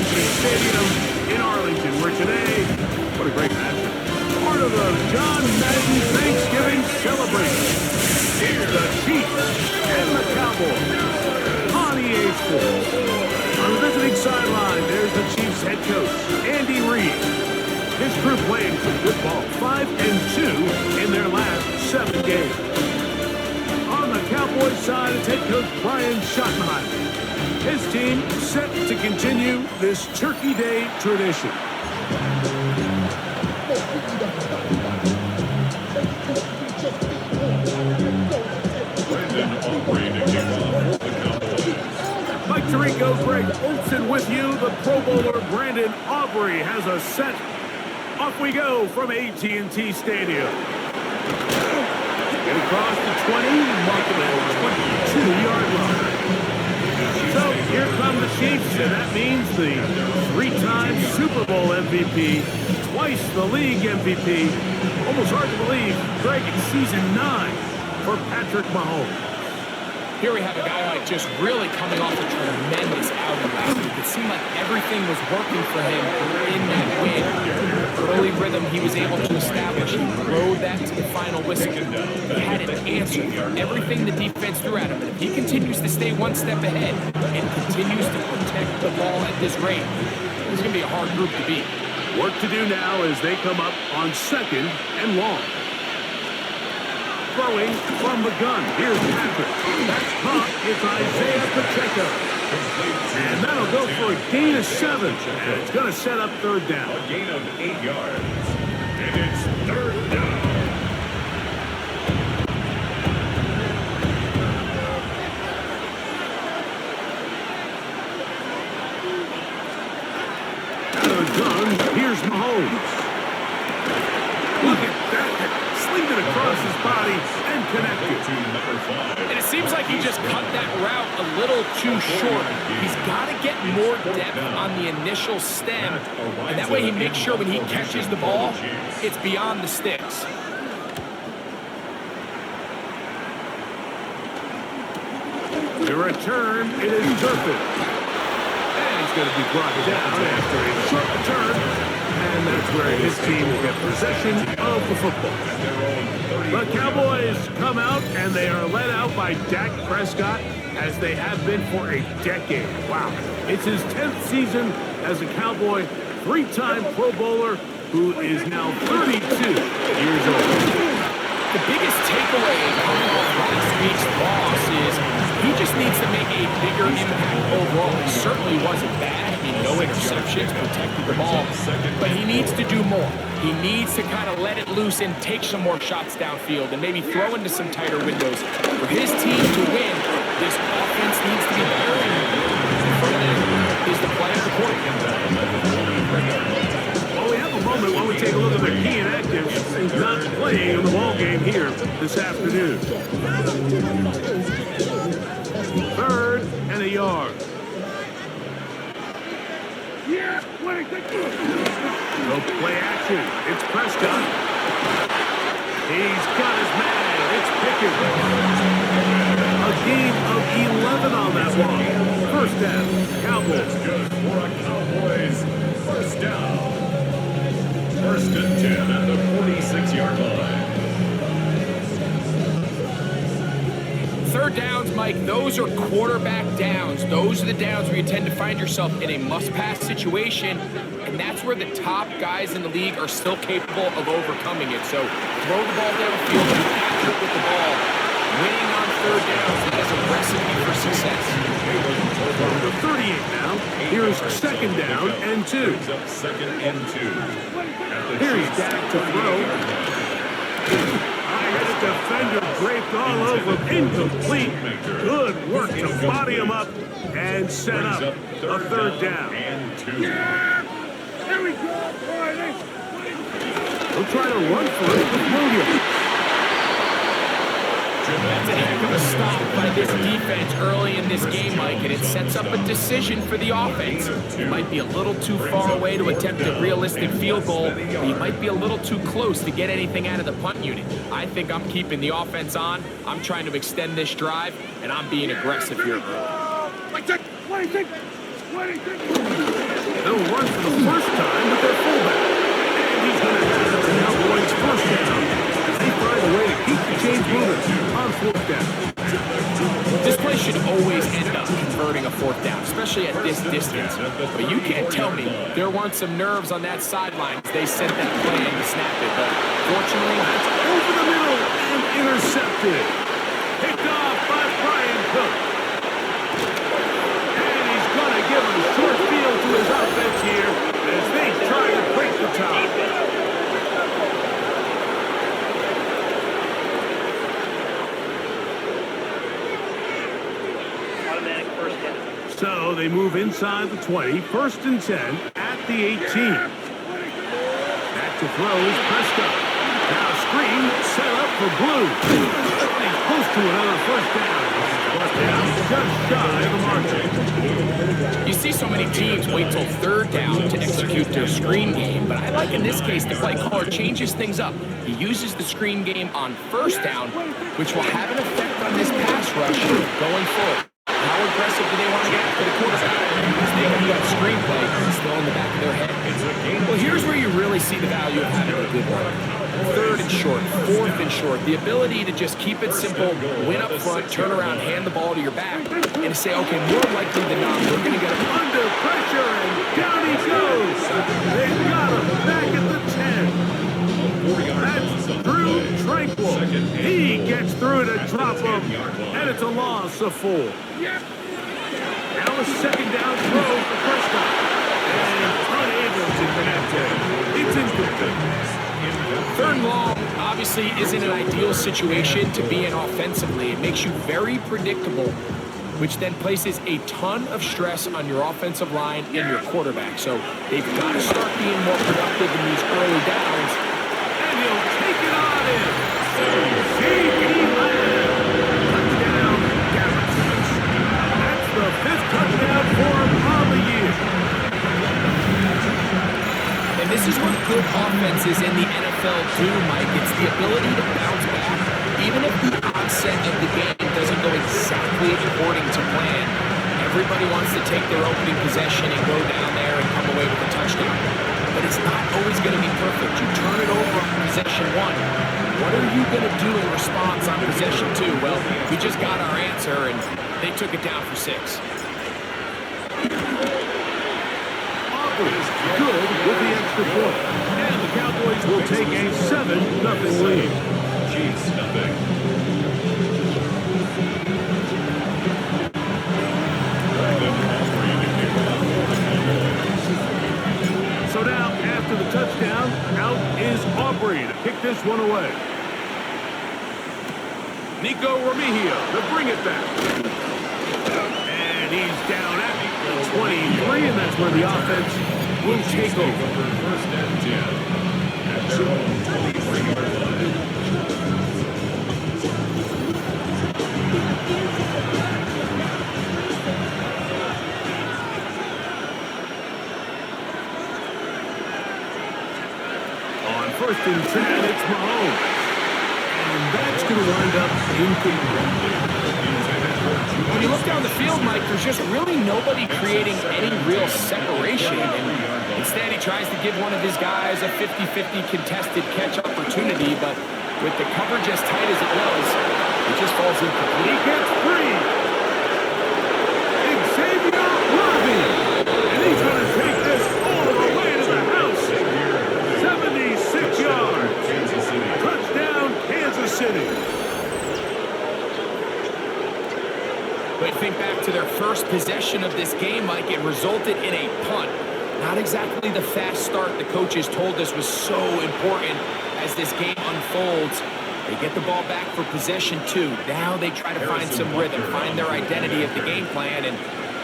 Yankee Stadium in Arlington, where today, what a great matchup, part of the John Madden Thanksgiving celebration. Here's the Chiefs and the Cowboys on EA Sports. On the visiting sideline, there's the Chiefs head coach, Andy Reid. His crew playing some good ball, 5-2 in their last 7 games. On the Cowboys side, it's head coach Brian Schottenheimer. His team set to continue this Turkey Day tradition. Mike Tirico, Greg Olson with you. The Pro Bowler Brandon Aubrey has a set. Off we go from AT&T Stadium. Get across the 20, marking at 22-yard line. So here come the Chiefs, and that means the 3-time Super Bowl MVP, twice the league MVP. Almost hard to believe, Greg, it's season 9 for Patrick Mahomes. Here we have a guy like just really coming off a tremendous outing last week. It seemed like everything was working for him in that win. Early rhythm he was able to establish. He rode that to the final whistle. He had an answer for everything the defense threw at him. And if he continues to stay one step ahead and continues to protect the ball at this rate, it's going to be a hard group to beat. Work to do now as they come up on 2nd and long. Throwing from the gun. Here's Patrick. That's caught. It's Isaiah Pacheco. And that'll go for a gain of 7. And it's going to set up 3rd down. A gain of 8 yards. And it's 3rd down. Out of the gun, here's Mahomes. Look at that. Sling it across his body and connected. And it seems like he just cut that route a little too short. He's got to get more depth on the initial stem, and that way he makes sure when he catches the ball, it's beyond the sticks. The return, it is Durfin. And he's going to be brought down after a short return. And that's where his team will get possession of the football. The Cowboys come out, and they are led out by Dak Prescott, as they have been for a decade. Wow. It's his 10th season as a Cowboy, 3-time Pro Bowler, who is now 32 years old. The biggest takeaway coming off last week's loss is he just needs to make a bigger impact overall. He certainly wasn't bad. I mean, no interceptions, protected the ball. But he needs to do more. He needs to kind of let it loose and take some more shots downfield and maybe throw into some tighter windows. For his team to win, this offense needs to be better. For that is the play of the quarterback. Well, we have a moment while we take a look at the key inactives not playing in the ball game here this afternoon. 3rd and a yard. No play action. It's Prescott. He's got his man. It's Pickett. A gain of 11 on that one. 1st down. Cowboys. Good for a Cowboys. 1st down. 1st and 10 at the 46-yard line. 3rd downs, Mike, those are quarterback downs. Those are the downs where you tend to find yourself in a must-pass situation, and that's where the top guys in the league are still capable of overcoming it. So throw the ball downfield, be accurate with the ball. Winning on 3rd downs is a recipe for success. The 38 now. Here's 2nd down and 2. 2nd and 2. Here's Dak to throw. High-headed defender draped all over him. Incomplete. Good work to body him up and set up a 3rd down. And 2. Here we go, Friday. They'll try to run for it with Williams. That's a heck of a stop by this defense early in this game, Mike, and it sets up a decision for the offense. He might be a little too far away to attempt a realistic field goal, but he might be a little too close to get anything out of the punt unit. I think I'm keeping the offense on. I'm trying to extend this drive, and I'm being aggressive here. They'll run for the first time with their fullback. And he's going to have the Cowboys first down. They find a way to keep the chains moving on fourth down. This play should always end up converting a fourth down, especially at this distance. But you can't tell me there weren't some nerves on that sideline as they sent that play in to snap it. But fortunately, That's over the middle and intercepted. Picked off by Brian Cook. And he's going to give him a short field to his offense here as they try to break the top. So they move inside the 20, first and 10 at the 18. Back to throw is Prescott. Now screen set up for Blue. And he's close to another first down. But down just shy of the margin. you see so many teams wait till third down to execute their screen game, but I like in this case the play caller changes things up. He uses the screen game on first down, which will have an effect on this pass rush going forward. How aggressive do they want to get after the quarterback? Because they got that screenplay still in the back of their head. Well, here's where you really see the value of having a good one. Third and short, fourth and short. The ability to just keep it simple, win up front, turn around, hand the ball to your back, and say, okay, more likely than not, we're going to get him Under pressure, and down he goes. They've got him back at the 10. That's Drew Tranquil. He gets through to drop him, and it's a loss of 4. Now a second down throw for Prescott. And unable to connect it. It's incomplete. Third and long obviously isn't an ideal situation to be in offensively. It makes you very predictable, which then places a ton of stress on your offensive line and your quarterback. So they've got to start being more productive in these early downs. And he'll take it on in. C.B. Lamb. Touchdown, Garrison. That's the 5th touchdown for him on the year. And this is what good offenses in the NFL do, Mike. It's the ability to bounce back, even if the onset of the game doesn't go exactly according to plan. Everybody wants to take their opening possession and go down there and come away with a touchdown. But it's not always going to be perfect. You turn it over on possession 1. What are you going to do in response on possession 2? Well, we just got our answer, and they took it down for 6. Is good with the extra point. And the Cowboys will take a 7-0 lead. Chiefs nothing. So now, after the touchdown, out is Aubrey to kick this one away. Nico Remigio to bring it back. And he's down at the 23, and that's where the offense will take over. First and 10. At their own 23-yard line. On first and 10, it's Mahomes. And that's going to wind up incomplete. When you look down the field, Mike, there's just really nobody creating any real separation. And instead, he tries to give one of his guys a 50-50 contested catch opportunity, but with the coverage as tight as it was, it just falls incomplete. He gets free. Xavier Worthy. And he's going to take this all the way to the house. 76 yards. Touchdown, Kansas City. But think back to their first possession of this game, Mike, it resulted in a punt. Not exactly the fast start the coaches told us was so important as this game unfolds. They get the ball back for possession 2. Now they try to find some rhythm, find their identity of the game plan, and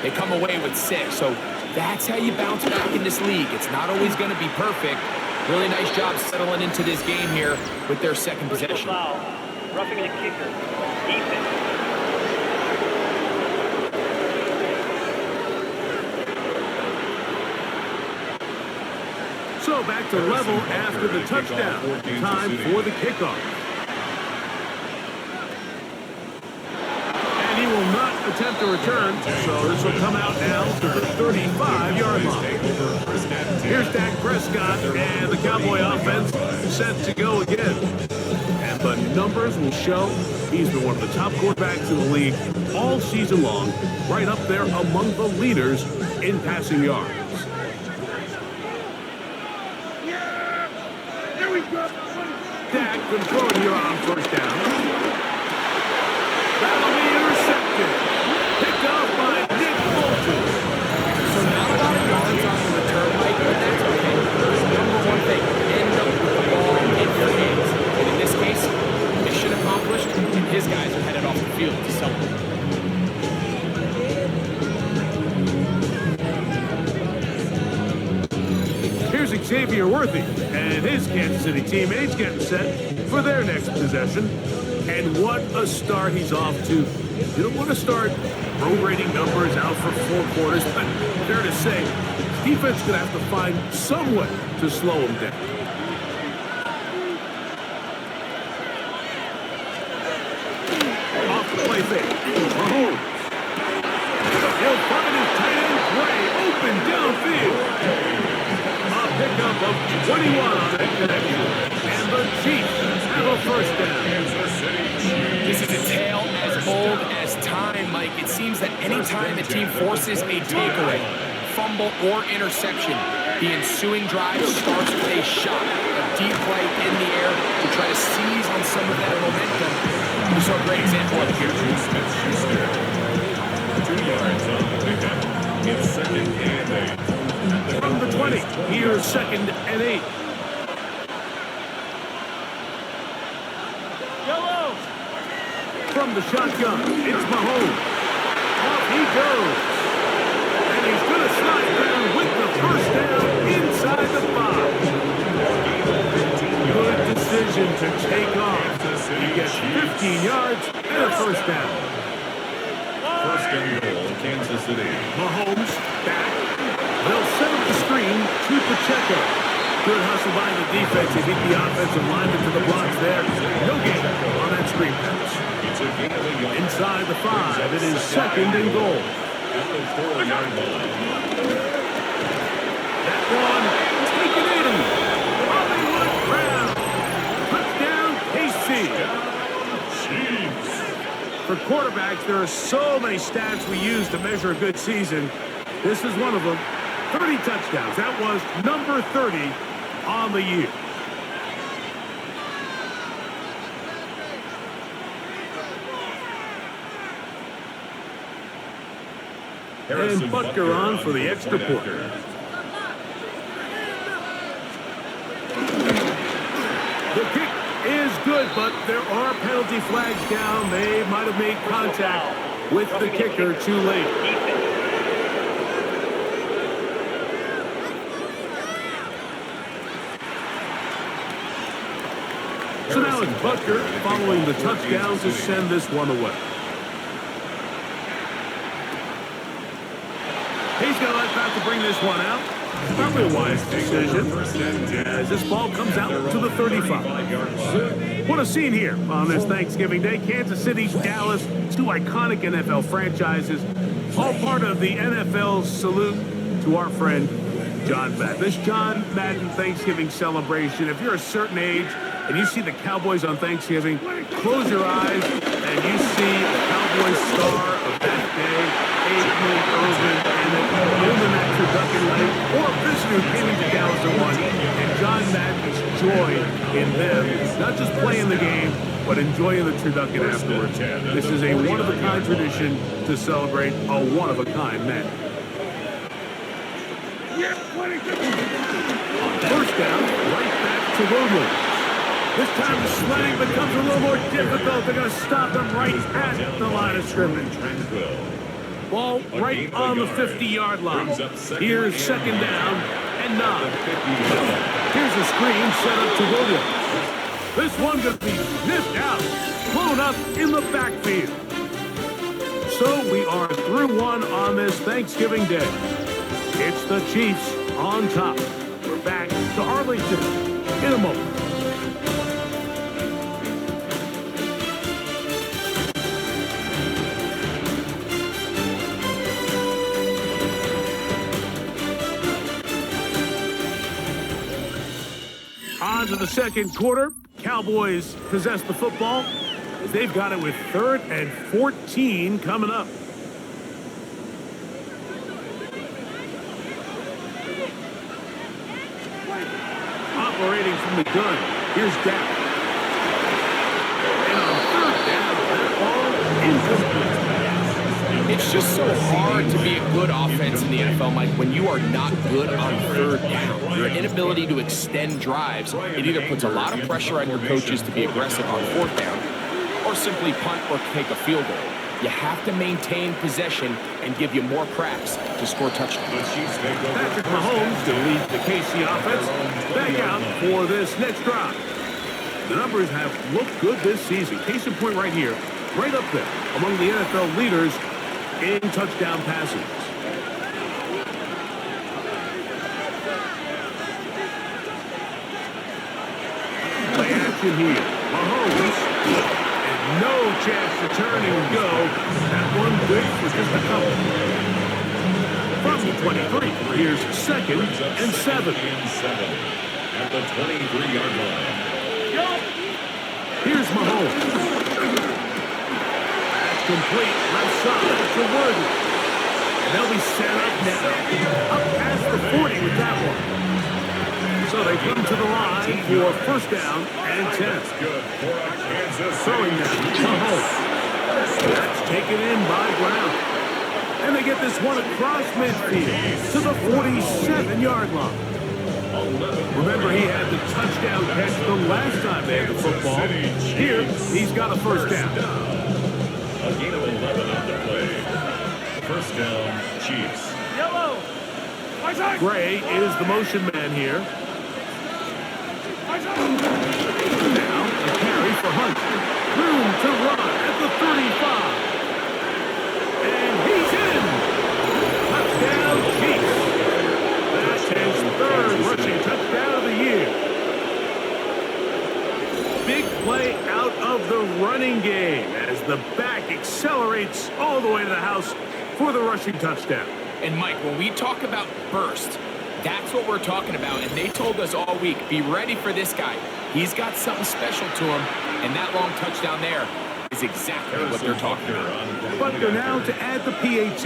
they come away with 6. So that's how you bounce back in this league. It's not always going to be perfect. Really nice job settling into this game here with their second possession. Roughing the kicker. Defense. So back to level after the touchdown. Time for the kickoff. And he will not attempt to return, so this will come out now to the 35-yard line. Here's Dak Prescott, and the Cowboy offense set to go again. And the numbers will show he's been one of the top quarterbacks in the league all season long, right up there among the leaders in passing yards. Dak can throw it here on first down. That'll be intercepted. Picked off by Nick Bolton. So not a lot of yards on the return, Mike, but that's okay. Number one thing, end up with the ball in your hands. And in this case, mission accomplished, and his guys are headed off the field to celebrate. Here's Xavier Worthy and his Kansas City teammates getting set for their next possession. And what a start he's off to. You don't want to start prorating numbers out for 4 quarters, but fair to say, defense going to have to find some way to slow him down. Off the play fake. Mahomes. He'll find his tight end Gray open downfield. Pickup of 21 on that connection. And the Chiefs have a first down. This is a tale as old as time, Mike. It seems that any time the team forces a takeaway, fumble, or interception, the ensuing drive starts with a shot, a deep play in the air to try to seize on some of that momentum. We saw a great example of it here. 2 yards on the pickup. It's 2nd and 8. From the 20, here's 2nd and 8. Yellow! From the shotgun, it's Mahomes. Off he goes. And he's going to slide down with the first down inside the 5. Good decision to take off. He gets 15 yards and a first down. First and goal, Kansas City. Mahomes back. They'll set up the screen to Pacheco. Good hustle by the defense. He beat the offensive lineman to the blocks there. No gain on that screen pass. Inside the 5, it is 2nd and goal. At the 4-yard line. That one taken in. Hollywood Brown. Touchdown, KC. For quarterbacks, there are so many stats we use to measure a good season. This is one of them. 30 touchdowns. That was number 30 on the year. And Butker on for the extra point. The kick is good, but there are penalty flags down. They might have made contact with the kicker too late. So now it's Butker following the touchdown to send this one away. He's going to let back to bring this one out. Probably a wise decision as this ball comes out to the 35. What a scene here on this Thanksgiving Day. Kansas City, Dallas, 2 iconic NFL franchises, all part of the NFL's salute to our friend John Madden. This John Madden Thanksgiving celebration, if you're a certain age and you see the Cowboys on Thanksgiving, close your eyes and you see the Cowboys star of that day, Adrian Irvin, and then Lyndon that turducken leg, or a visitor who came into Dallas and won, and John Madden's joy in them, not just playing the game, but enjoying the turducken afterwards. This is a one-of-a-kind tradition to celebrate a one-of-a-kind Madden. First down, right back to Williams. This time the sledding becomes a little more difficult. They're going to stop them right at the line of scrimmage. Ball right on the 50-yard line. Here's 2nd down and 9. Here's a screen set up to Williams. This one going to be sniffed out, blown up in the backfield. So we are through one on this Thanksgiving Day. It's the Chiefs on top. We're back to Arlington in a moment. on to the second quarter. Cowboys possess the football as they've got it with 3rd and 14 coming up. Operating from the gun, here's Dak. And on 3rd down, that ball incomplete. It's just so hard to be a good offense in the NFL, Mike, when you are not good on 3rd down. Your inability to extend drives, it either puts a lot of pressure on your coaches to be aggressive on 4th down, or simply punt or take a field goal. You have to maintain possession and give you more cracks to score touchdowns. Patrick Mahomes to lead the KC offense back out for this next drive. The numbers have looked good this season. Case in point right here, right up there among the NFL leaders in touchdown passes. Play action here. Mahomes. And no chance to turn and go. That one good for just a couple. From the 23, here's 2nd and 7. At the 23-yard line. Here's Mahomes. Complete left side to Worthy. And they'll be set up now. Up past the 40 with that one. So they come to the line for 1st down and 10. Throwing down Mahomes. That's taken in by Brown. And they get this one across midfield to the 47-yard line. Remember, he had the touchdown catch the last time they had the football. Here, he's got a 1st down. A gain of 11 on the play. 1st down, Chiefs. Yellow. Gray is the motion man here. Now, a carry for Hunt. Room to run at the 35. And he's in. Touchdown, Chiefs. That's his 3rd rushing touchdown of the year. Big play out of the running game as the back accelerates all the way to the house for the rushing touchdown. And Mike, when we talk about burst, that's what we're talking about. And they told us all week, be ready for this guy. He's got something special to him. And that long touchdown there is exactly what they're talking about. But they're now to add the PAT.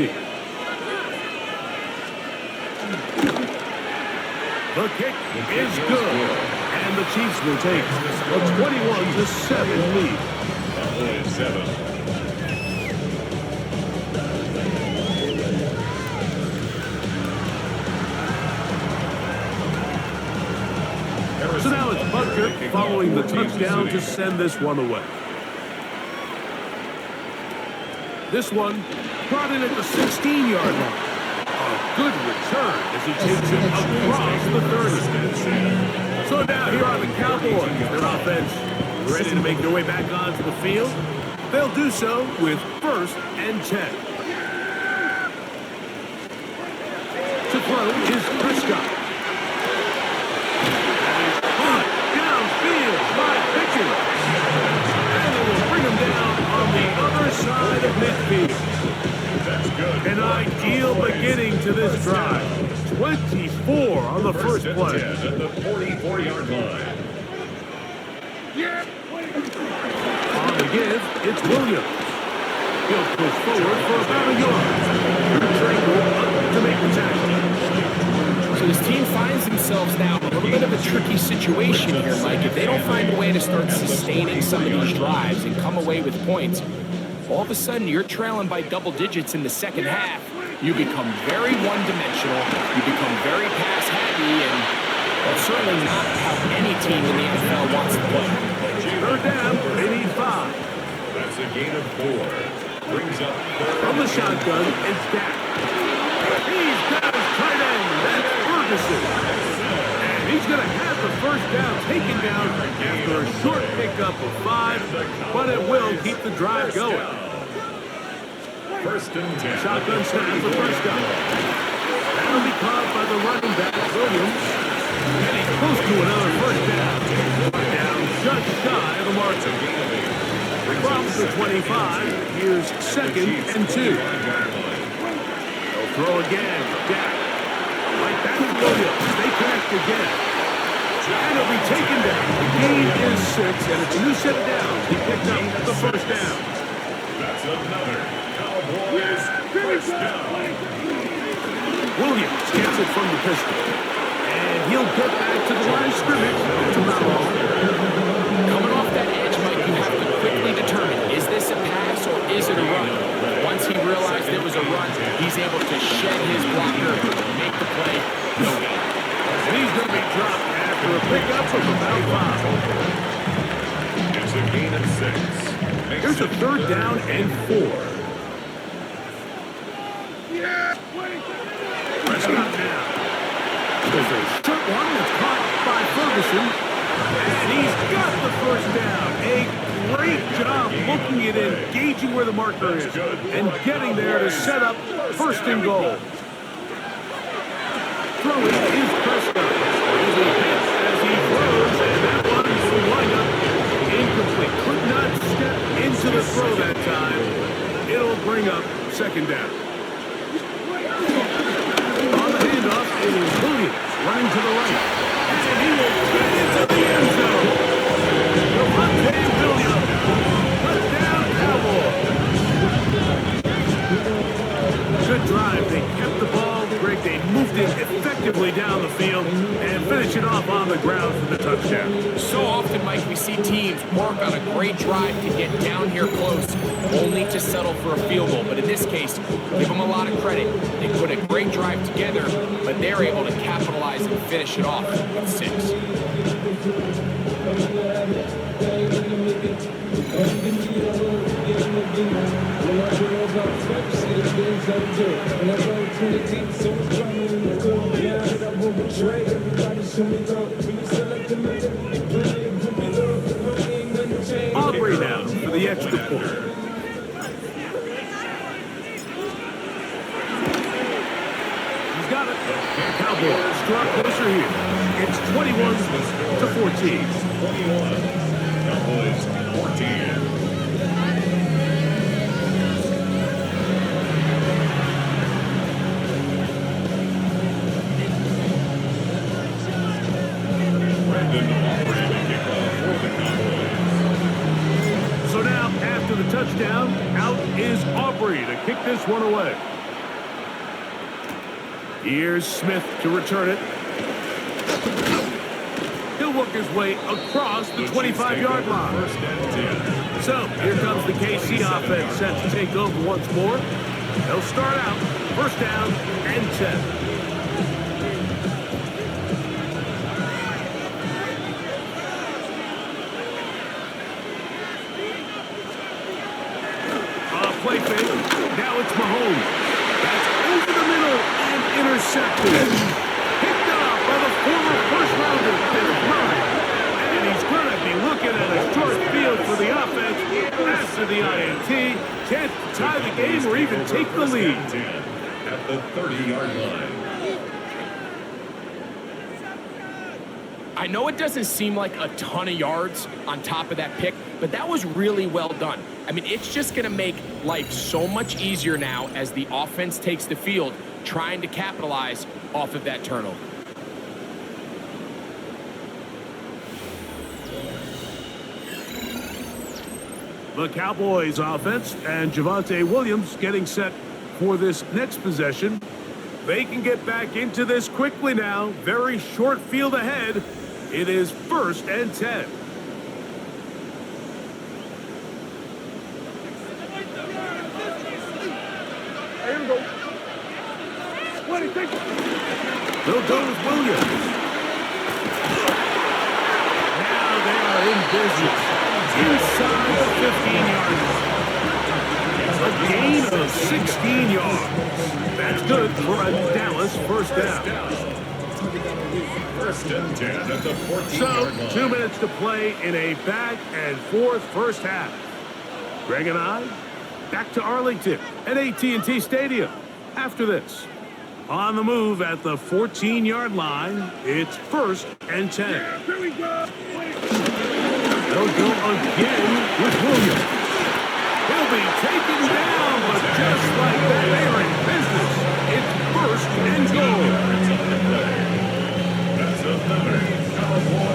The kick is good. And the Chiefs will take a 21-7 lead. Cowboys 7. So now it's Butker following the touchdown to send this one away. This one brought in at the 16-yard line. A good return as he takes it across the 30. So now here are the Cowboys. Their offense ready to make their way back onto the field. They'll do so with 1st and 10. To throw is Prescott. Side of midfield. That's good. An ideal beginning to this drive. 24 on the first play. At the 44-yard line. On the give, it's Williams. He'll push forward for about a yard. Triangle up to make the tackle. So this team finds themselves now in a little bit of a tricky situation here, Mike. If they don't find a way to start sustaining some of these drives and come away with points, all of a sudden you're trailing by double digits in the second half. You become very one-dimensional. You become very pass-heavy, and that's certainly not how any team in the NFL wants to play. 3rd down, they need 5. That's a gain of 4. Brings up From the shotgun, it's Dak. He's got his tight end. That's Ferguson. And he's going to have the 1st down taken down after a short pickup of 5, but it will keep the drive going. 1st and 10. Shotgun snap for Prescott. That'll be caught by the running back, Williams. Getting close to another 1st down. Down just shy of the margin. From the 25, here's 2nd and 2. They'll throw again. Dak. Right back to Williams. They connect again. And he'll be taken down. The gain is 6, and it's a new set of downs. He picked up the first down. That's another Cowboys first down. Williams gets it from the pistol. And he'll get back to the line of scrimmage to mount off. Coming off that edge, Mike, you have to quickly determine, is this a pass or is it a run? Once he realized it was a run, he's able to shed his blocker, make the play, no gain. And he's going to be dropped after a pickup of about 5. It's a gain of 6. Here's a third down and 4. Prescott now. There's a short one that's caught by Ferguson. And he's got the first down. A great job looking at engaging where the marker is and getting there to set up first and goal. Throwing is Prescott. There's a hit as he throws, and that one will wind up incomplete. Could not step into the throw that time. It'll bring up second down. On the handoff, it is Williams running to the right. And he will get into the end zone. Devontae Williams. Touchdown, Cowboys. Good drive. They kept the ball. Greg, they moved it effectively down the field and finish it off on the ground for the touchdown. So often, Mike, we see teams work on a great drive to get down here close, only to settle for a field goal. But in this case, give them a lot of credit. They put a great drive together, but they're able to capitalize and finish it off with 6. Aubrey now for the extra point. He's got it. Cowboys draw closer here. It's 21-14. 21. Cowboys 14. So now, after the touchdown, out is Aubrey to kick this one away. Here's Smith to return it. He'll work his way across the 25-yard line. So, here comes the KC offense set to take over once more. They'll start out first down and 10. Play fake. Now it's Mahomes. That's over the middle and intercepted. Picked up by the former first-rounder, Dennis Murray. And he's going to be looking at a short field for the offense after the INT. Chance to tie the game or even take the lead. At the 30-yard line. I know it doesn't seem like a ton of yards on top of that pick, but that was really well done. I mean, it's just going to make life so much easier now as the offense takes the field, trying to capitalize off of that turnover. The Cowboys offense and Javonte Williams getting set for this next possession. They can get back into this quickly now. Very short field ahead. It is first and 10. They'll go with Williams. Now they are in business. Inside the 15-yard line. A gain of 16 yards. That's good for a Dallas first down. First and 10 at the 14-yard So, line. 2 minutes to play in a back-and-forth first half. Greg and I, back to Arlington at AT&T Stadium. After this, on the move at the 14-yard line, it's first and 10. Here we go. They'll go again with Williams. He'll be taken down, but just like that, they are in business. It's first and goal. That's another Cowboys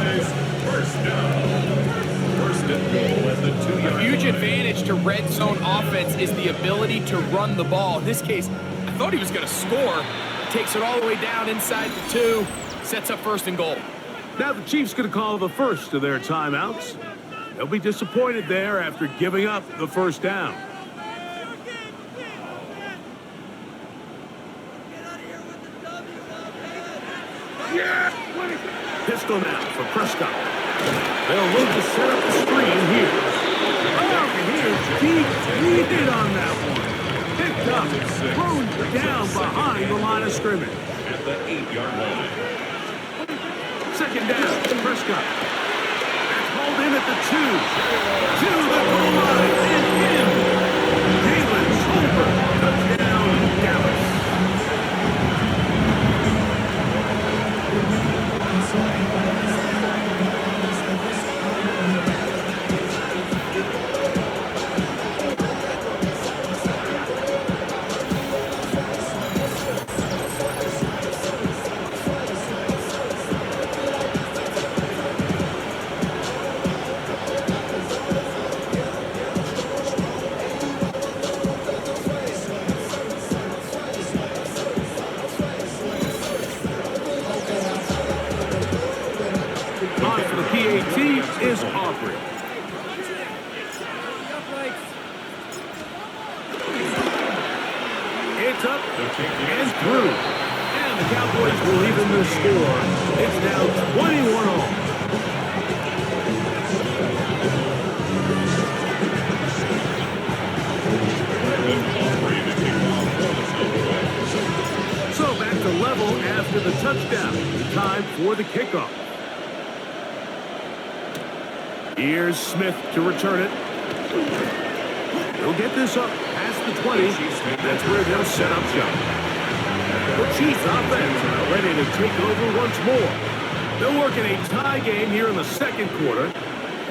red zone offense is the ability to run the ball. In this case, I thought he was going to score. Takes it all the way down inside the 2. Sets up 1st and goal. Now the Chiefs going to call the first of their timeouts. They'll be disappointed there after giving up the 1st down. Pistol now for Prescott. They'll look to set up the screen here. Oh, here's deep. Lead on that one. Picked up, thrown down behind the line of scrimmage. At the 8-yard line. 2nd down, Prescott. That's hauled in at the 2. To the goal line and in. Jalen Tolbert, touchdown, Dallas. Is Aubrey. It's up and through. And the Cowboys will even the score. It's now 21 all. So back to level after the touchdown. Time for the kickoff. Here's Smith to return it. He'll get this up past the 20. That's where they'll set up shop. The Chiefs offense are ready to take over once more. They'll work in a tie game here in the 2nd quarter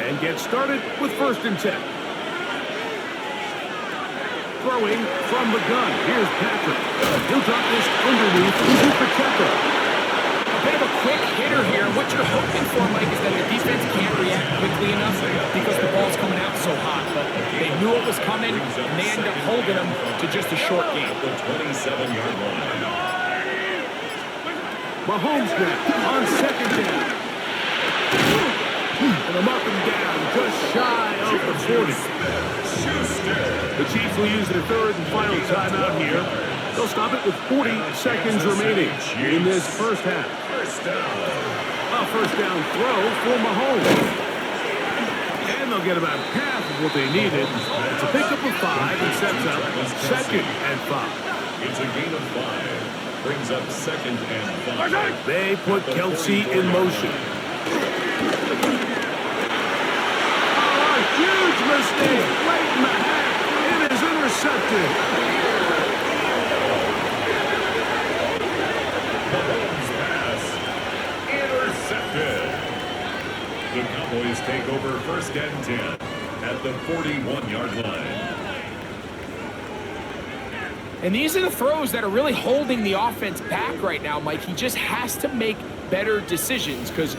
and get started with 1st and 10. Throwing from the gun. Here's Patrick. He'll drop this underneath to Pacheco. Bit of a quick hitter here. What you're hoping for, Mike, is that the defense can't react quickly enough because the ball's coming out so hot. But they knew it was coming, and they end up holding them to just a short game. The 27-yard line. Mahomes now on 2nd down. And a up and down, just shy of the 40. The Chiefs will use their 3rd and final timeout here. They'll stop it with 40 seconds remaining in this 1st half. A 1st down throw for Mahomes. And they'll get about half of what they needed. It's a pickup of 5 and sets up 2nd and 5. It's a gain of 5. Brings up 2nd and 5. They put Kelsey in motion. Oh, a huge mistake late in the half. It is intercepted. The Cowboys take over 1st and 10 at the 41-yard line. And these are the throws that are really holding the offense back right now, Mike. He just has to make better decisions because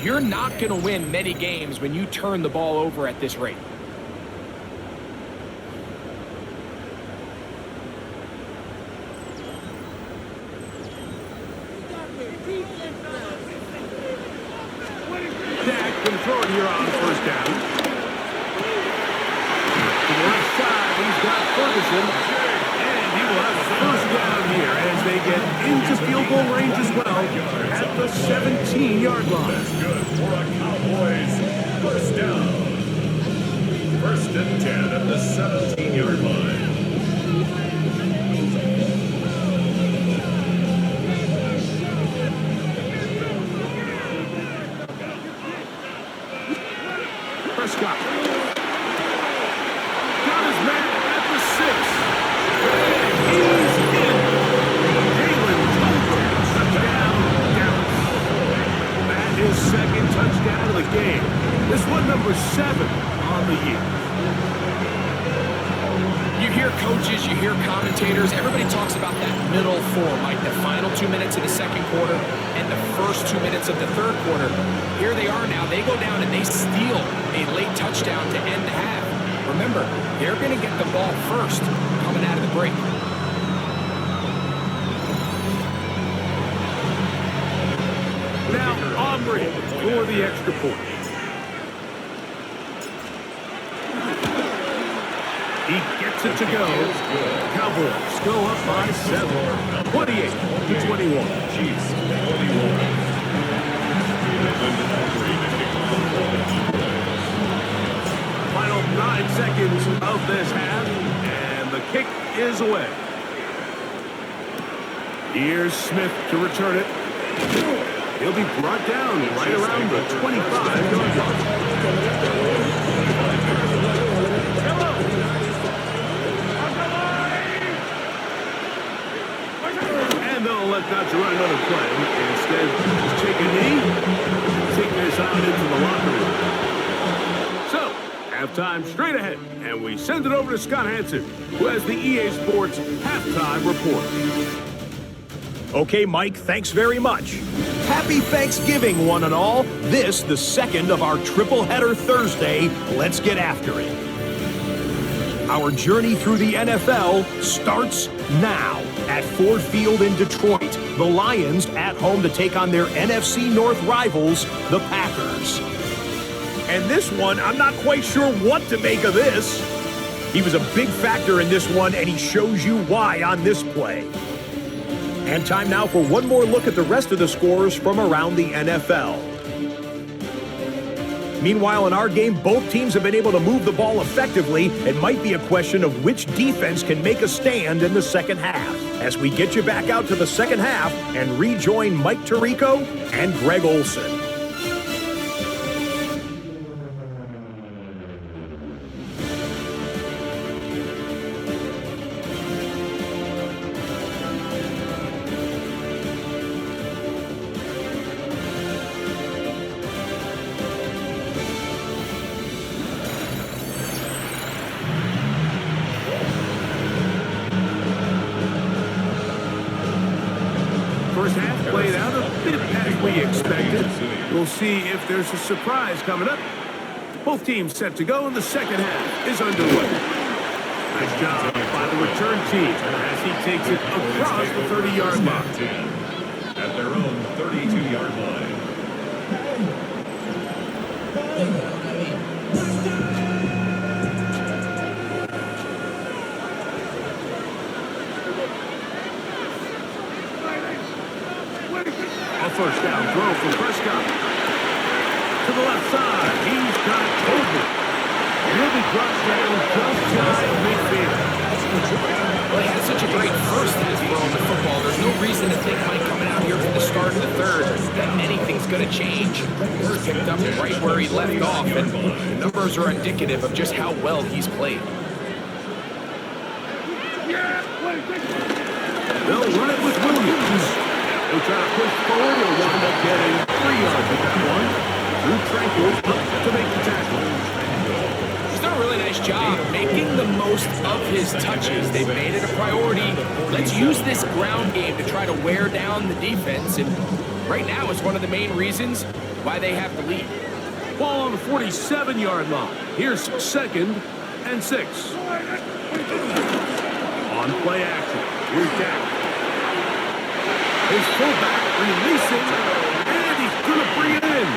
you're not going to win many games when you turn the ball over at this rate. Throw it here on 1st down. To the left side, he's got Ferguson. And he will have a 1st down here as they get into field goal range as well at the 17-yard line. That's good for a Cowboys 1st down. 1st and 10 at the 17-yard line. Prescott. Got his man at the 6. He's in. Jalen Tolbert. Touchdown, Dallas. That is 2nd touchdown of the game. This one number 7 on the year. You hear coaches, you hear commentators, everybody talks about that middle 4, like the final 2 minutes of the 2nd quarter and the first 2 minutes of the 3rd quarter. Here they are now. They go down and they steal a late touchdown to end the half. Remember, they're going to get the ball first coming out of the break. Now, Aubrey for the extra point. He gets it to go. Cowboys go up by 7. 28-21. Final 9 seconds of this half, and the kick is away. Here's Smith to return it. He'll be brought down right around the 25-yard line. And they'll let Dodger run another play. Instead, just take a knee, take this out into the locker room. So, halftime straight ahead, and we send it over to Scott Hansen, who has the EA Sports halftime report. Okay, Mike, thanks very much. Happy Thanksgiving, one and all. This, the second of our triple-header Thursday. Let's get after it. Our journey through the NFL starts now at Ford Field in Detroit. The Lions at home to take on their NFC North rivals, the Packers. And this one, I'm not quite sure what to make of this. He was a big factor in this one, and he shows you why on this play. And time now for one more look at the rest of the scores from around the NFL. Meanwhile, in our game, both teams have been able to move the ball effectively. It might be a question of which defense can make a stand in the second half. As we get you back out to the second half and rejoin Mike Tirico and Greg Olson. First half played out a bit as we expected. We'll see if there's a surprise coming up. Both teams set to go, and the second half is underway. Nice job by the return team as he takes it across the 30-yard line. At their own 32-yard line. A first down throw from Prescott. To the left side, he's got Tobin. He'll be brought down just shy of midfield. Well, he had such a great first half throw in the football. There's no reason to think Mike coming out here for the start of the third that anything's going to change. He's picked up right where he left off, and the numbers are indicative of just how well he's played. They'll run it with Williams. They'll try to push forward. He'll wind up getting 3 yards with that one. Drew Tranquil up to make the tackle. He's done a really nice job making the most of his touches. They've made it a priority. Let's use this ground game to try to wear down the defense, and right now it's one of the main reasons why they have the lead. Ball on the 47-yard line. Here's 2nd and 6. On play action. Here's Dak. His fullback releasing, and he's going to bring it in.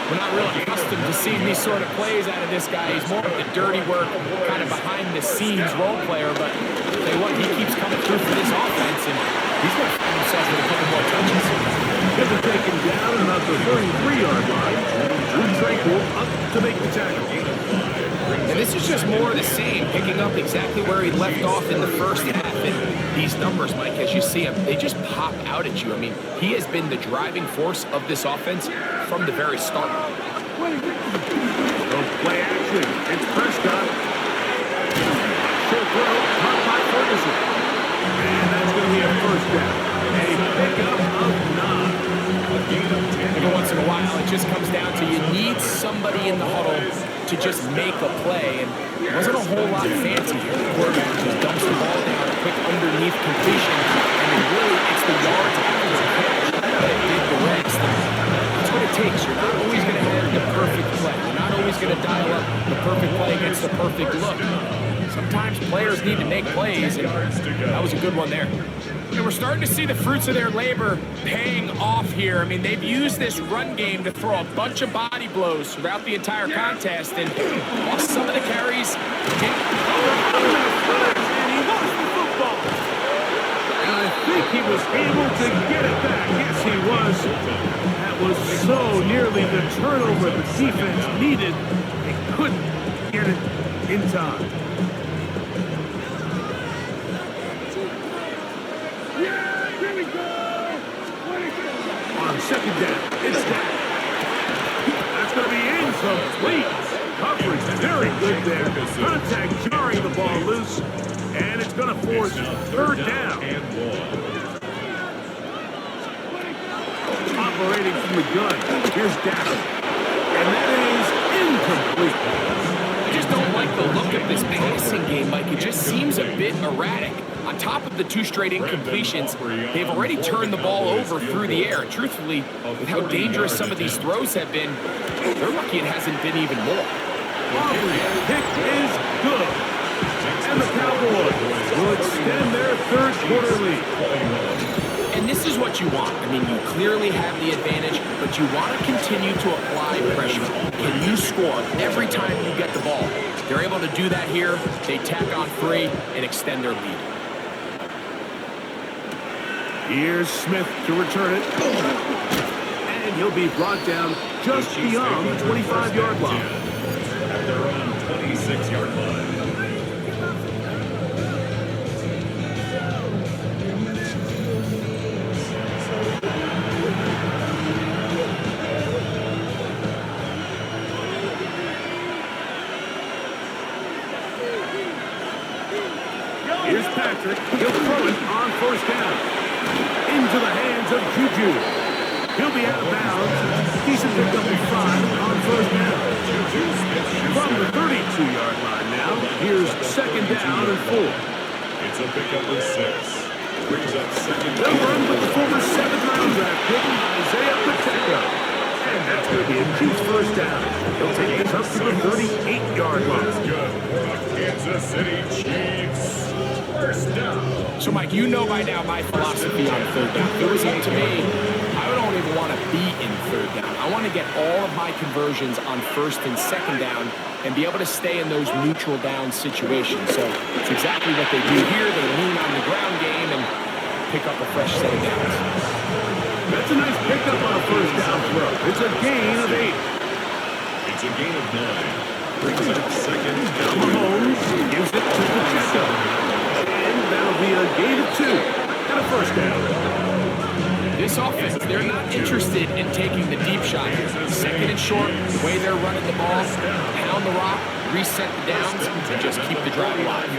We're not really accustomed to seeing these sort of plays out of this guy. He's more of the dirty work, kind of behind-the-scenes role player, but I'll tell you what, he keeps coming through for this offense, and he's going to find himself with a couple more touches. He'll be taken down about the 33-yard line. Drew Tranquil up to make the tackle. And this is just more of the same, picking up exactly where he left off in the first half. And these numbers, Mike, as you see them, they just pop out at you. I mean, he has been the driving force of this offense from the very start. So play action. It's Prescott. Short throw, caught by Ferguson. And that's going to be a first down. A pickup of 9. Every once in a while, it just comes down to you need somebody in the huddle to just make a play, and it wasn't a whole lot fancy here. The quarterback just dumps the ball down, a quick underneath completion, and then really it's the yards after the catch that did the rest. That's what it takes. You're not always going to have the perfect play. You're not always going to dial up the perfect play against the perfect look. Sometimes players need to make plays, and that was a good one there. And we're starting to see the fruits of their labor paying off here. I mean, they've used this run game to throw a bunch of body blows throughout the entire contest, and while some of the carries didn't And he lost the football. And I think he was able to get it back. Yes, he was. That was so nearly the turnover the defense needed. They couldn't get it in time. On second down, it's down. That's going to be incomplete. Coverage very good there. Contact jarring the ball loose, and it's going to force third down. Operating from the gun. Here's Dak. And that is incomplete. I just don't like the look of this passing game, Mike. It just seems a bit erratic. On top of the 2 straight incompletions, they've already turned the ball over through the air. Truthfully, with how dangerous some of these throws have been, they're lucky it hasn't been even more. Pick is good. And the Cowboys will extend their third quarter lead. And this is what you want. I mean, you clearly have the advantage, but you want to continue to apply pressure. Can you score every time you get the ball? They're able to do that here. They tack on 3 and extend their lead. Here's Smith to return it. And he'll be brought down just beyond the 25-yard line. At their own 26-yard line. Here's Patrick. He'll throw it on first down. Into the hands of Juju. He'll be out of bounds. Decent pickup of 5 on first down. From the 32-yard line now, here's second down and 4. It's a pickup of 6. Brings up second They'll down. run with the former 7th-round draft pick, Isaiah Pacheco. And that's going to be a huge first down. He'll take this up to the 38-yard line. Good for the Kansas City Chiefs. First down. So, Mike, you know by now my philosophy on third down. If it was up to me, I don't even want to be in third down. I want to get all of my conversions on first and second down and be able to stay in those neutral down situations. So it's exactly what they do here. They lean on the ground game and pick up a fresh set of downs. That's a nice pickup on a first down throw. It's a gain of 8. It's a gain of 9. Brings up second down. Mahomes gives it to Pacheco. And that'll be a gain of 2 and a first down. This offense, they're not interested in taking the deep shot here. Second and short, the way they're running the ball, pound the rock, reset the downs, and just keep the drive alive.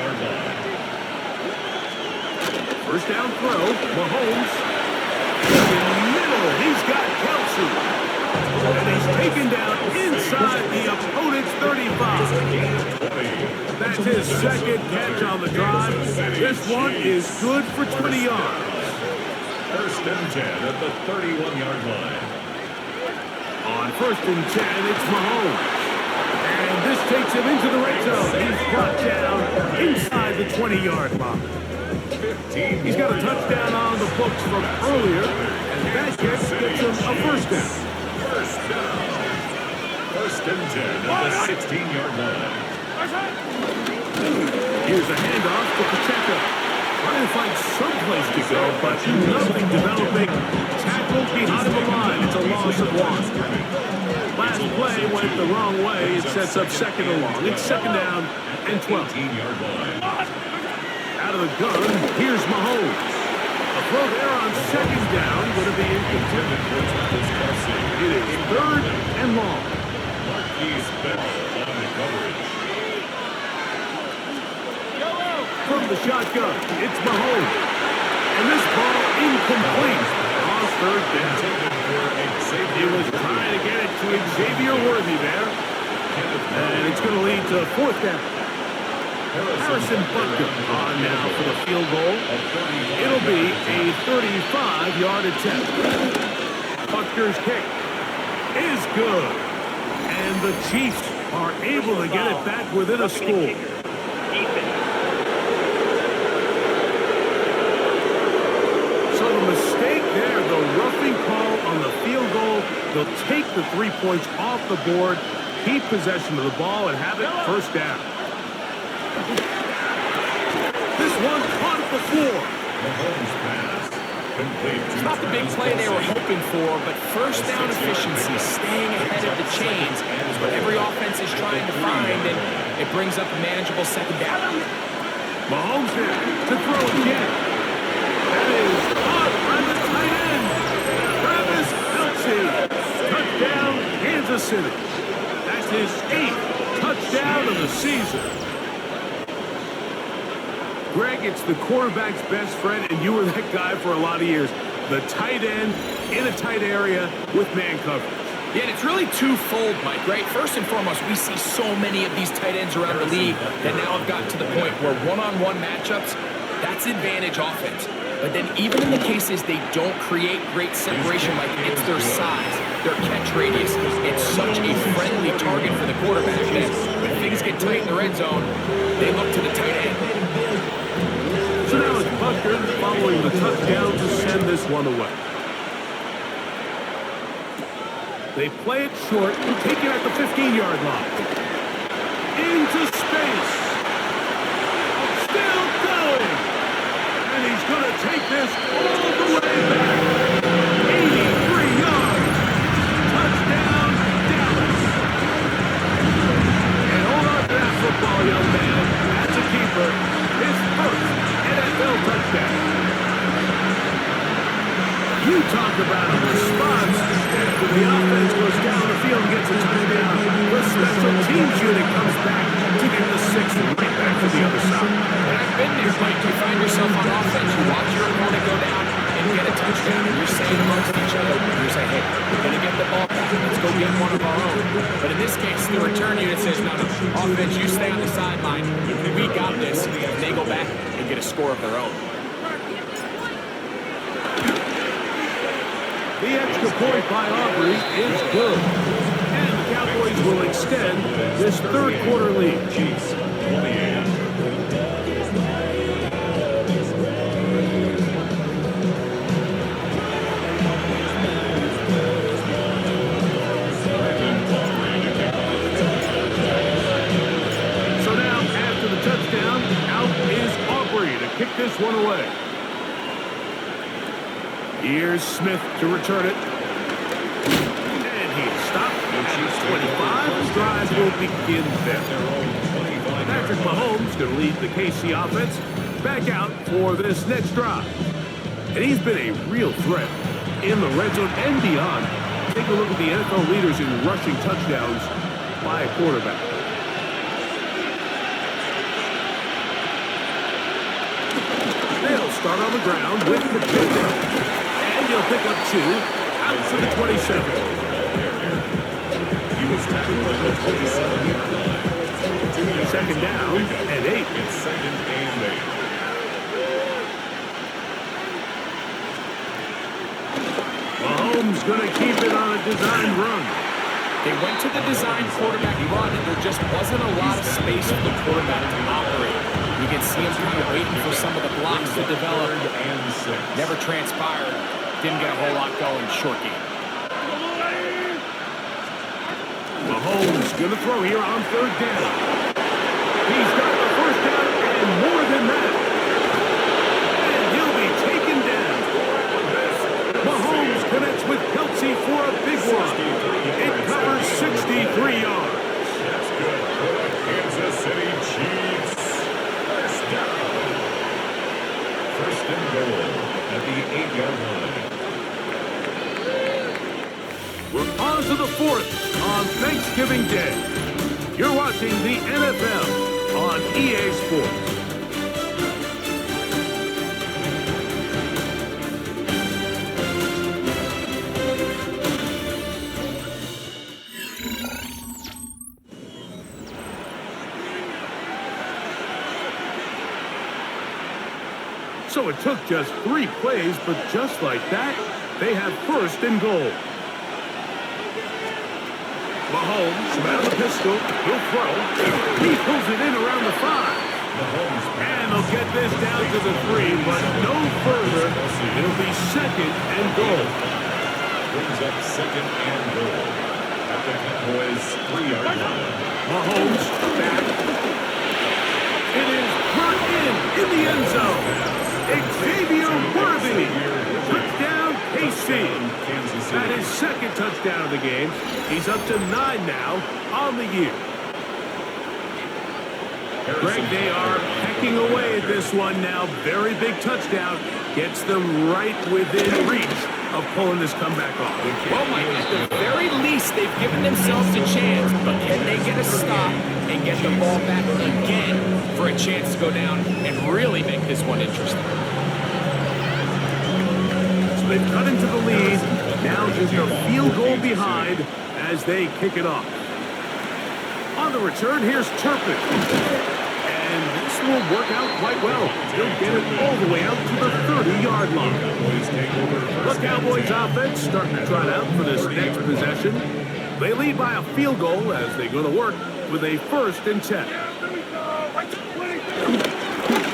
First down throw, Mahomes. In the middle, he's got Kelsey. And he's taken down inside the opponent's 35. That's his second catch on the drive. This one is good for 20 yards. First and 10 at the 31-yard line. On first and 10, it's Mahomes. And this takes him into the red zone. He's brought down inside the 20-yard line. He's got a touchdown on the books from earlier, and that gets him a first down. First down. First and 10 at the 16-yard line. Here's a handoff to Pacheco. Trying to find someplace to go, but nothing developing. Tackled behind the line. It's a loss of 1. Last play went the wrong way. It sets up second and long. It's second down and 12. 18-yard line. Out of the gun, here's Mahomes. A throw there on second down, going to be incomplete. It is third and long. Marquise Bell on the coverage. From the shotgun, it's Mahomes. And this ball incomplete on third down. He was trying to get it to Xavier Worthy there. And it's going to lead to fourth down. Harrison Butker on now for the field goal. It'll be a 35-yard attempt. Butker's kick is good. And And the Chiefs are able to get it back within a score. So the mistake there, the roughing call on the field goal, they'll take the 3 points off the board, keep possession of the ball, and have it first down. This one caught at the floor. It's not the big play they were hoping for, but first down efficiency, staying ahead of the chains, is what every offense is trying to find, and it brings up a manageable second down. Mahomes here to throw again. That is caught by the tight end, Travis Kelce. Touchdown, Kansas City. That's his 8th touchdown of the season. Greg, it's the quarterback's best friend, and you were that guy for a lot of years. The tight end in a tight area with man coverage. Yeah, and it's really twofold, Mike, right? First and foremost, we see so many of these tight ends around the league that now have gotten to the point where one-on-one matchups, that's advantage offense. But then even in the cases they don't create great separation, Mike, it's their size, their catch radius. It's such a friendly target for the quarterback that when things get tight in the red zone, they look to the tight end. So now it's Bucker following the touchdown to send this one away. They play it short and take it at the 15-yard line. Into space. Still going. And he's going to take this all the way back. 83 yards. Touchdown, Dallas. And hold on to that football, young man. That's a keeper. His first NFL touchdown. You talk about a response after the offense goes down the field and gets a touchdown. The special teams unit comes back to get the 6th and right back to the other side. And I've been there, Mike. You find yourself on offense, you watch your opponent go down and get a touchdown, and you're saying amongst each other, you're saying, hey, we're going to get the ball back. Let's go get one of our own. But in this case, the return unit says, no, offense, you stay on the sideline. We got this. And they go back and get a score of their own. The extra point by Aubrey is good. And the Cowboys will extend this third-quarter lead. Chiefs, 28. So now, after the touchdown, out is Aubrey to kick this one away. Here's Smith to return it. And he's stopped. Chiefs 25. Drive will begin there. Patrick Mahomes going to lead the KC offense back out for this next drive. And he's been a real threat in the red zone and beyond. Take a look at the NFL leaders in rushing touchdowns by a quarterback. They'll start on the ground with the touchdown. And he'll pick up 2 out to the 27. He was tackled at the 27-yard line. Second down and 8. It's second and 8. Mahomes going to keep it on a designed run. They went to the design quarterback run, and there just wasn't a lot of space for the quarterback to operate. You can see him kind of waiting for some of the blocks to develop. And 6. Never transpired. Didn't get a whole lot going. Short game. Mahomes going to throw here on third down. He's got the first down and more than that. And he'll be taken down. Mahomes connects with Kelce for a big one. It covers 63 yards. That's good for the Kansas City Chiefs. First down. First and goal at the 8-yard line. We're on to the 4th on Thanksgiving Day. You're watching the NFL on EA Sports. So it took just 3 plays, but just like that, they have first and goal. Mahomes from out of the pistol. He'll throw. He pulls it in around the 5. And they'll get this down to the 3, but no further. It'll be second and goal. Brings up second and goal at the Cowboys 3-yard line. Mahomes back. It is put in the end zone. Xavier Worthy. Touchdown, KC. That is second touchdown of the game. He's up to 9 now on the year. Greg, they are pecking away at this one now. Very big touchdown. Gets them right within reach of pulling this comeback off. Well, Mike, at the very least, they've given themselves a chance, but can they get a stop and get the ball back again for a chance to go down and really make this one interesting? So they've cut into the lead. Now just a field goal behind as they kick it off. On the return, here's Turpin. And this will work out quite well. He'll get it all the way out to the 30-yard line. The Cowboys offense starting to trot out for this next possession. They lead by a field goal as they go to work with a 1st and 10.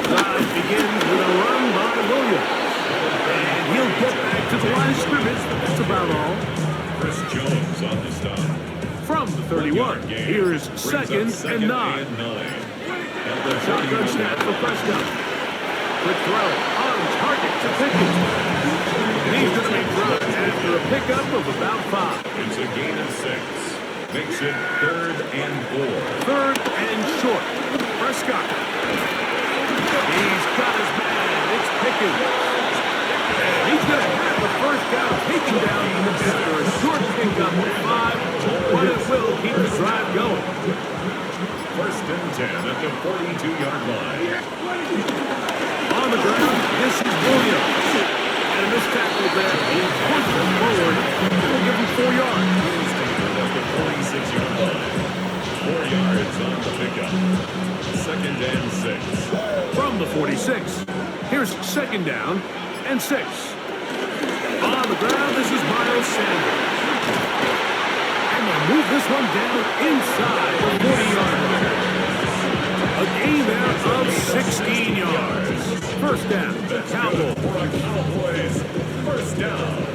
Drive begins with a run by Williams. And he'll get back to the line of scrimmage. That's about all. Chris Jones on the stop. From the 31, here's second and 9. Shotgun snap for Prescott. Quick throw on target to Pickens. And he's going to be thrown after a pickup of about 5. It's a gain of 6. Makes it 3rd and 4. 3rd and short. Prescott. He's got his man. It's Pickens. And he's going to have the first down taken down after a short pickup of 5. But it will keep the drive going. 1st and 10 at the 42-yard line. On the ground, this is Williams. And this tackle there, he'll push him forward. He'll give him 4 yards. At the 46-yard line. 4 yards on the pickup. 2nd and 6. From the 46, here's second down and 6. On the ground, this is Miles Sanders. And they'll move this one down inside the 40-yard line. A gain there of 16 yards. 1st down, Cowboys. 1st down.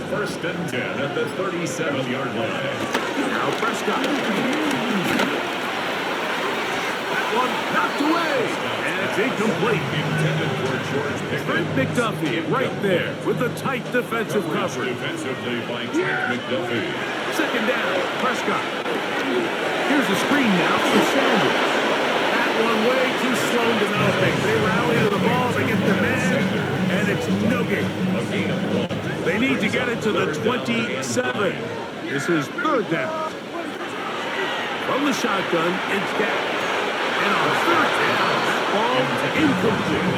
1st and 10 at the 37-yard line. Now Prescott. That one knocked away. And it's incomplete. Intended for George Pickens. Trent McDuffie right there with the tight defensive coverage. Defensively by Trent McDuffie. 2nd down, Prescott. Here's a screen now for Sanders. That one way too slow in developing. They rally to the ball, they get the man, and it's no gain. They need to get it to the 27. This is 3rd down. From the shotgun, it's down. And on 3rd down, that ball incomplete.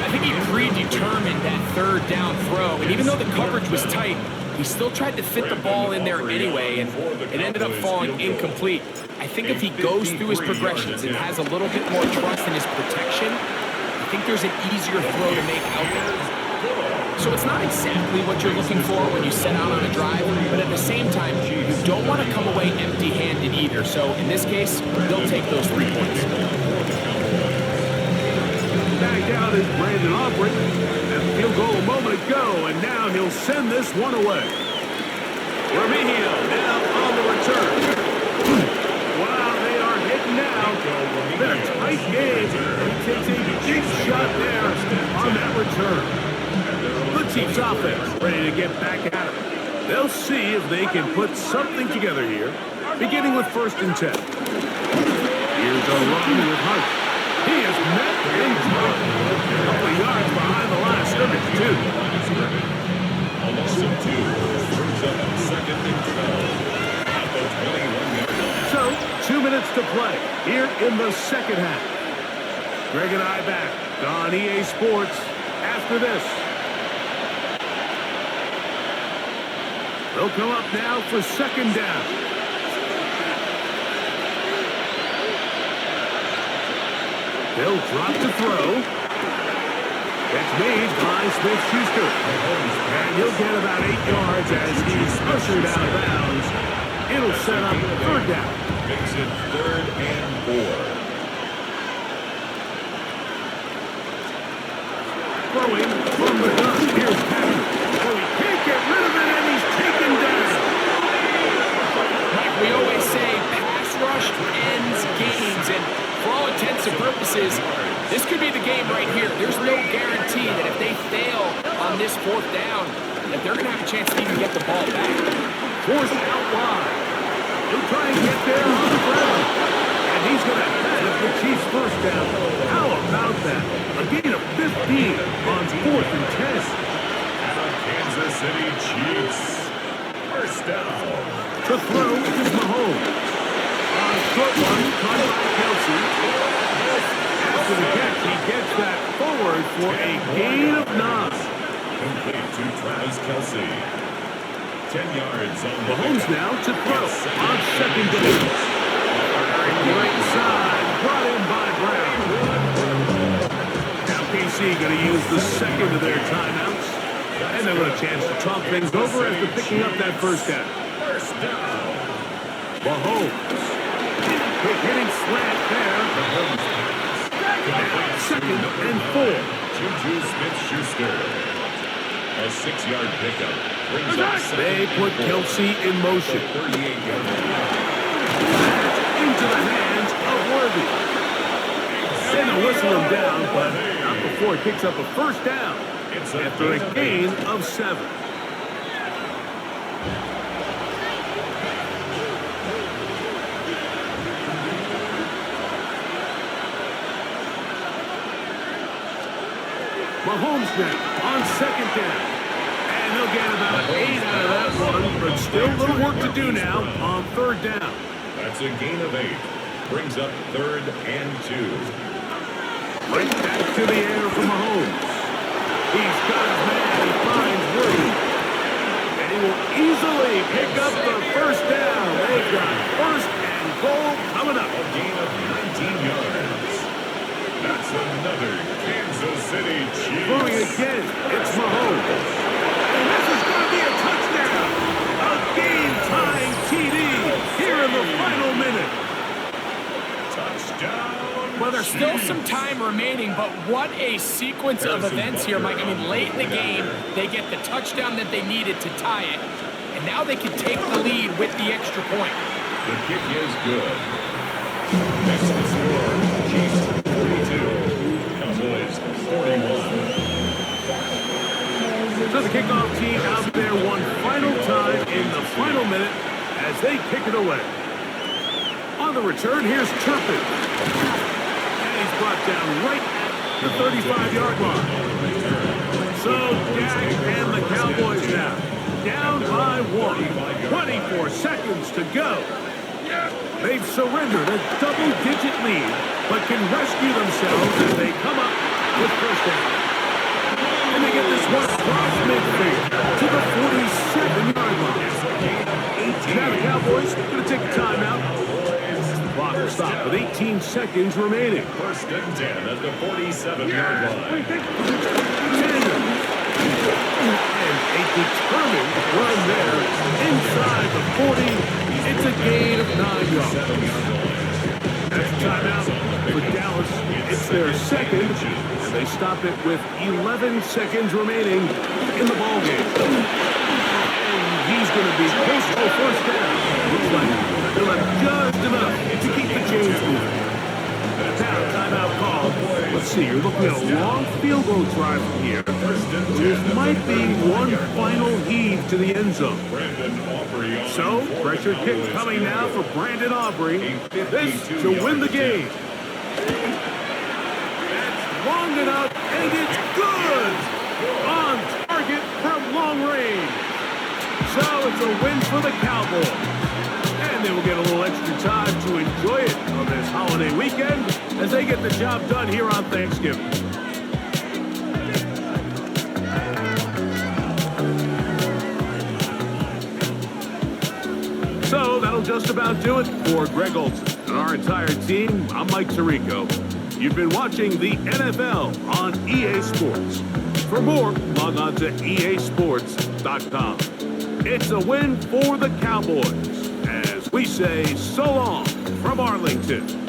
I think he predetermined that 3rd down throw, and even though the coverage was tight, he still tried to fit the ball in there anyway, and it ended up falling incomplete. I think if he goes through his progressions and has a little bit more trust in his protection, I think there's an easier throw to make out there. So it's not exactly what you're looking for when you set out on a drive, but at the same time, you don't want to come away empty-handed either. So in this case, they'll take those 3 points. Back down is Brandon Aubrey. That field goal a moment ago, and now he'll send this one away. Remigio now on the return. Wow, they are hitting now. Been a tight game. He takes a big shot there on that return. The Chiefs offense ready to get back at it. They'll see if they can put something together here, beginning with 1st and 10. Here's a run with Hunt. He is met in time. A couple of yards behind the line of scrimmage, too. Almost a 2. Brings up 2nd and 12. At the 21-yard line. So, 2 minutes to play here in the 2nd half. Greg and I back on EA Sports after this. They'll come up now for 2nd down. They'll drop to throw. It's made by Smith-Schuster. And he'll get about 8 yards as he's ushered out of bounds It'll set up third down. Makes it 3rd and 4. Throwing from the gun. Here's Patrick. Oh, he can't get rid of it, and he's taken down. Like we always say, pass rush ends games, and for all intents and purposes, this could be the game right here. There's no guarantee that if they fail on this 4th down, that they're going to have a chance to even get the ball back. Forced out wide. He'll try and get there on the ground. And he's going to have the Chiefs' first down. How about that? A gain of 15 on 4th and 10. Kansas City Chiefs. First down. To throw is Mahomes. On short one, caught by Kelsey. After the catch, he gets that forward for a gain of 9. Complete to Travis Kelsey. 10 yards on the Mahomes pickup. now to throw on 2nd down. Right side, brought in by Brown. Now KC going to use the second of their timeouts. And they'll get a chance to talk things over after picking up that first down. First down. Mahomes. Quick hitting slant there. Now 2nd and 4. Juju Smith-Schuster. A 6-yard pickup. Brings up They put Kelsey in motion. 38-yard Into the hands of Worthy. And they'll whistle him down, but not before he picks up a first down after a gain of 7. Mahomes now on 2nd down. And he'll get about 8 out of that one, but still a little work to do now on 3rd down. That's a gain of 8. Brings up 3rd and 2. Right back to the air for Mahomes. He's got his man and finds Worthy. And he will easily pick up the first down. They've got 1st and goal coming up. A gain of 19 yards. That's another Kansas City Chiefs. Throwing again, it's Mahomes. And this is going to be a touchdown. A game-tying TD here in the final minute. Touchdown. Well, there's still some time remaining, but what a sequence of events here, Mike. I mean, late in the game, they get the touchdown that they needed to tie it, and now they can take the lead with the extra point. The kick is good. Next to score, Chiefs 42, Cowboys 41. So the kickoff team out there one final time in the final minute as they kick it away. On the return, here's Turpin. And he's brought down right at the 35-yard line. So Dak and the Cowboys now down by 1. 24 seconds to go. They've surrendered a double-digit lead, but can rescue themselves as they come up with first down. And they get this one across midfield to the 47-yard line. Now the Cowboys going to take a timeout. Clock will stop with 18 seconds remaining. First and 10 at the 47-yard line. And a determined run there inside the 40. It's a gain of 9 yards. That's a timeout for Dallas. It's their second, and they stop it with 11 seconds remaining in the ballgame. And he's going to be close to a first down. Looks like they'll have just enough to keep the chains moving. Now, timeout call. Let's see, you're looking at a long field goal drive from here. This might be one final heave to the end zone. So, pressure kick coming now for Brandon Aubrey. This to win the game. That's long enough, and it's good! On target from long range. So, it's a win for the Cowboys. And they will get a little extra time to enjoy it on this holiday weekend as they get the job done here on Thanksgiving. So that'll just about do it for Greg Olson and our entire team. I'm Mike Tirico. You've been watching the NFL on EA Sports. For more, log on to easports.com. It's a win for the Cowboys. And We say so long from Arlington.